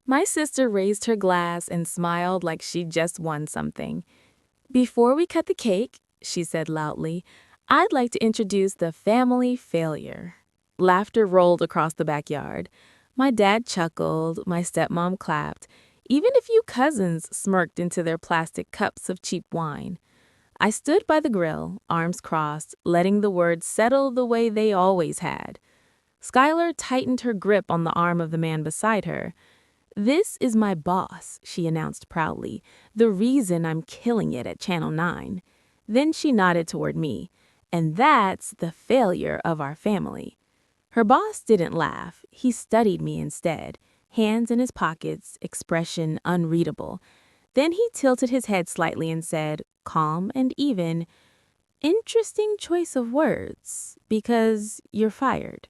My sister raised her glass and smiled like she'd just won something. Before we cut the cake, she said loudly, I'd like to introduce the family failure. Laughter rolled across the backyard. My dad chuckled, my stepmom clapped. Even a few cousins smirked into their plastic cups of cheap wine. I stood by the grill, arms crossed, letting the words settle the way they always had. Skyler tightened her grip on the arm of the man beside her. This is my boss, she announced proudly, the reason I'm killing it at Channel 9. Then she nodded toward me. And that's the failure of our family. Her boss didn't laugh. He studied me instead, hands in his pockets, expression unreadable. Then he tilted his head slightly and said, calm and even, interesting choice of words, because you're fired.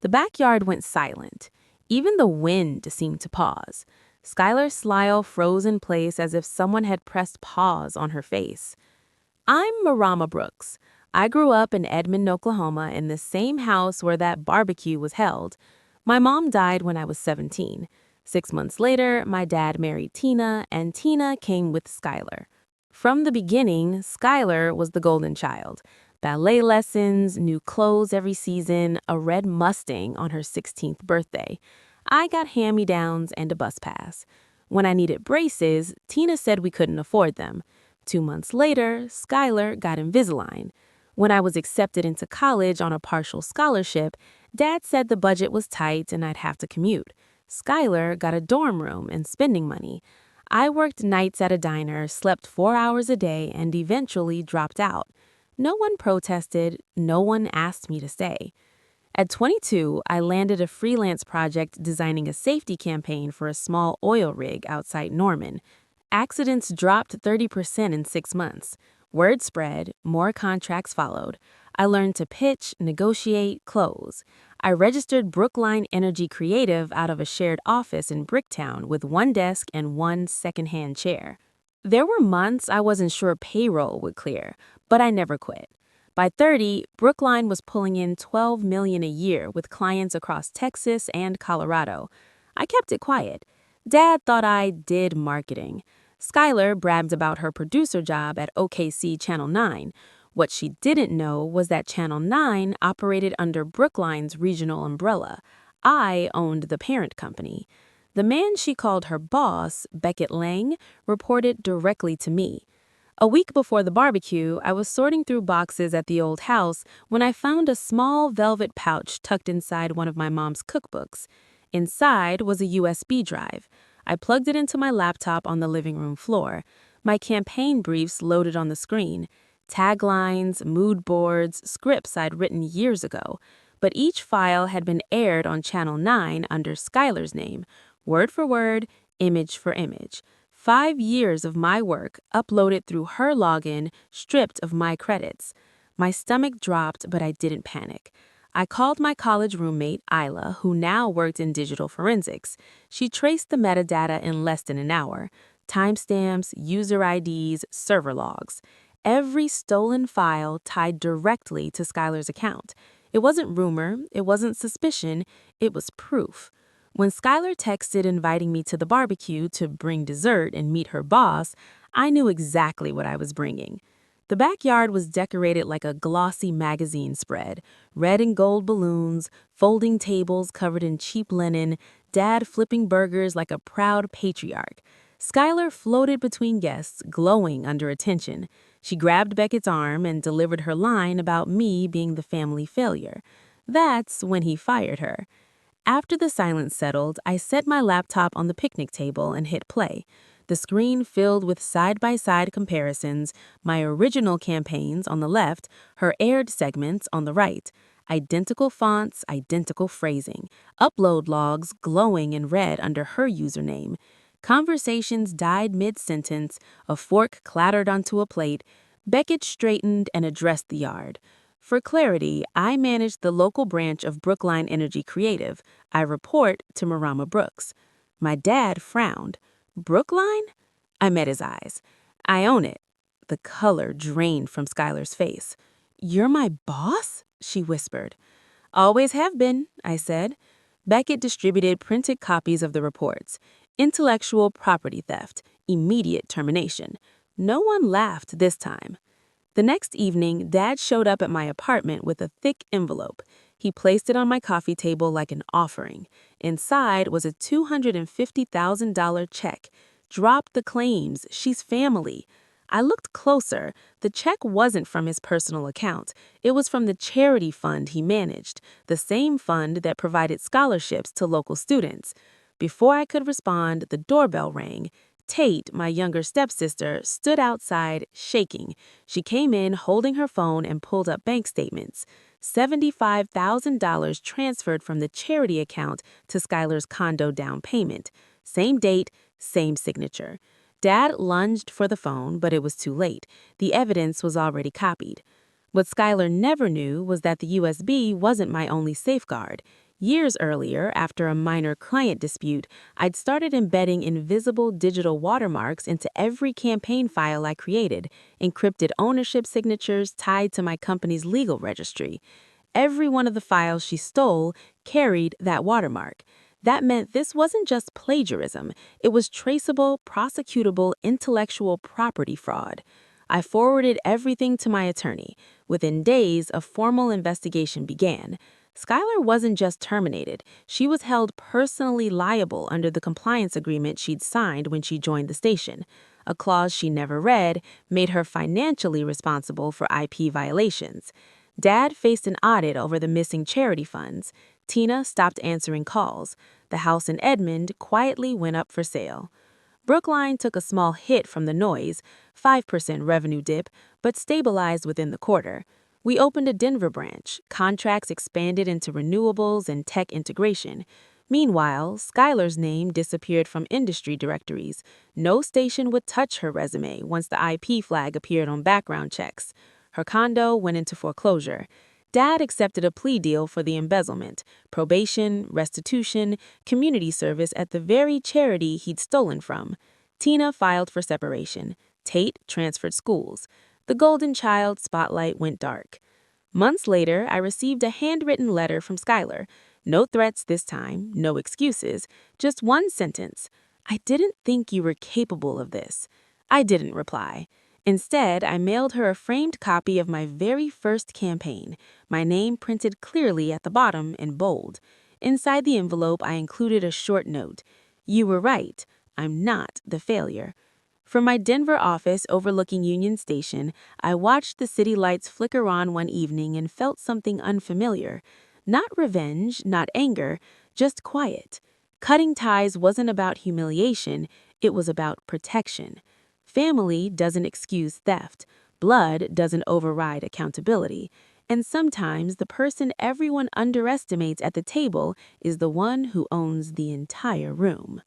The backyard went silent. Even the wind seemed to pause. Skylar's smile froze in place as if someone had pressed pause on her face. I'm Marama Brooks. I grew up in Edmond, Oklahoma, in the same house where that barbecue was held. My mom died when I was 17. 6 months later, my dad married Tina, and Tina came with Skylar. From the beginning, Skylar was the golden child. Ballet lessons, new clothes every season, a red Mustang on her 16th birthday. I got hand-me-downs and a bus pass. When I needed braces, Tina said we couldn't afford them. 2 months later, Skylar got Invisalign. When I was accepted into college on a partial scholarship, Dad said the budget was tight and I'd have to commute. Skylar got a dorm room and spending money. I worked nights at a diner, slept 4 hours a day, and eventually dropped out. No one protested, no one asked me to stay. At 22, I landed a freelance project designing a safety campaign for a small oil rig outside Norman. Accidents dropped 30% in 6 months. Word spread, more contracts followed. I learned to pitch, negotiate, close. I registered Brookline Energy Creative out of a shared office in Bricktown with one desk and one secondhand chair. There were months I wasn't sure payroll would clear, but I never quit. By 30, Brookline was pulling in $12 million a year with clients across Texas and Colorado. I kept it quiet. Dad thought I did marketing. Skylar bragged about her producer job at OKC Channel 9. What she didn't know was that Channel 9 operated under Brookline's regional umbrella. I owned the parent company. The man she called her boss, Beckett Lang, reported directly to me. A week before the barbecue, I was sorting through boxes at the old house when I found a small velvet pouch tucked inside one of my mom's cookbooks. Inside was a USB drive. I plugged it into my laptop on the living room floor. My campaign briefs loaded on the screen. Taglines, mood boards, scripts I'd written years ago. But each file had been aired on Channel 9 under Skylar's name, word for word, image for image. 5 years of my work uploaded through her login, stripped of my credits. My stomach dropped, but I didn't panic. I called my college roommate, Isla, who now worked in digital forensics. She traced the metadata in less than an hour. Timestamps, user IDs, server logs. Every stolen file tied directly to Skylar's account. It wasn't rumor, it wasn't suspicion, it was proof. When Skylar texted inviting me to the barbecue to bring dessert and meet her boss, I knew exactly what I was bringing. The backyard was decorated like a glossy magazine spread, red and gold balloons, folding tables covered in cheap linen, Dad flipping burgers like a proud patriarch. Skylar floated between guests, glowing under attention. She grabbed Beckett's arm and delivered her line about me being the family failure. That's when he fired her. After the silence settled, I set my laptop on the picnic table and hit play. The screen filled with side-by-side comparisons, my original campaigns on the left, her aired segments on the right. Identical fonts, identical phrasing. Upload logs glowing in red under her username. Conversations died mid-sentence, a fork clattered onto a plate. Beckett straightened and addressed the yard. For clarity, I manage the local branch of Brookline Energy Creative. I report to Marama Brooks. My dad frowned. Brookline? I met his eyes. I own it. The color drained from Skylar's face. You're my boss? She whispered. Always have been, I said. Beckett distributed printed copies of the reports. Intellectual property theft, immediate termination. No one laughed this time. The next evening, Dad showed up at my apartment with a thick envelope. He placed it on my coffee table like an offering. Inside was a $250,000 check. Drop the claims. She's family. I looked closer. The check wasn't from his personal account. It was from the charity fund he managed, the same fund that provided scholarships to local students. Before I could respond, the doorbell rang. Tate, my younger stepsister, stood outside, shaking. She came in holding her phone and pulled up bank statements. $75,000 transferred from the charity account to Skyler's condo down payment. Same date, same signature. Dad lunged for the phone, but it was too late. The evidence was already copied. What Skyler never knew was that the USB wasn't my only safeguard. Years earlier, after a minor client dispute, I'd started embedding invisible digital watermarks into every campaign file I created, encrypted ownership signatures tied to my company's legal registry. Every one of the files she stole carried that watermark. That meant this wasn't just plagiarism, it was traceable, prosecutable intellectual property fraud. I forwarded everything to my attorney. Within days, a formal investigation began. Skyler wasn't just terminated, she was held personally liable under the compliance agreement she'd signed when she joined the station. A clause she never read made her financially responsible for IP violations. Dad faced an audit over the missing charity funds. Tina stopped answering calls. The house in Edmond quietly went up for sale. Brookline took a small hit from the noise, 5% revenue dip, but stabilized within the quarter. We opened a Denver branch. Contracts expanded into renewables and tech integration. Meanwhile, Skyler's name disappeared from industry directories. No station would touch her resume once the IP flag appeared on background checks. Her condo went into foreclosure. Dad accepted a plea deal for the embezzlement, probation, restitution, community service at the very charity he'd stolen from. Tina filed for separation. Tate transferred schools. The golden child spotlight went dark. Months later, I received a handwritten letter from Skyler. No threats this time, no excuses, just one sentence. "I didn't think you were capable of this." I didn't reply. Instead, I mailed her a framed copy of my very first campaign, my name printed clearly at the bottom in bold. Inside the envelope, I included a short note. "You were right. I'm not the failure." From my Denver office overlooking Union Station, I watched the city lights flicker on one evening and felt something unfamiliar. Not revenge, not anger, just quiet. Cutting ties wasn't about humiliation, it was about protection. Family doesn't excuse theft. Blood doesn't override accountability. And sometimes the person everyone underestimates at the table is the one who owns the entire room.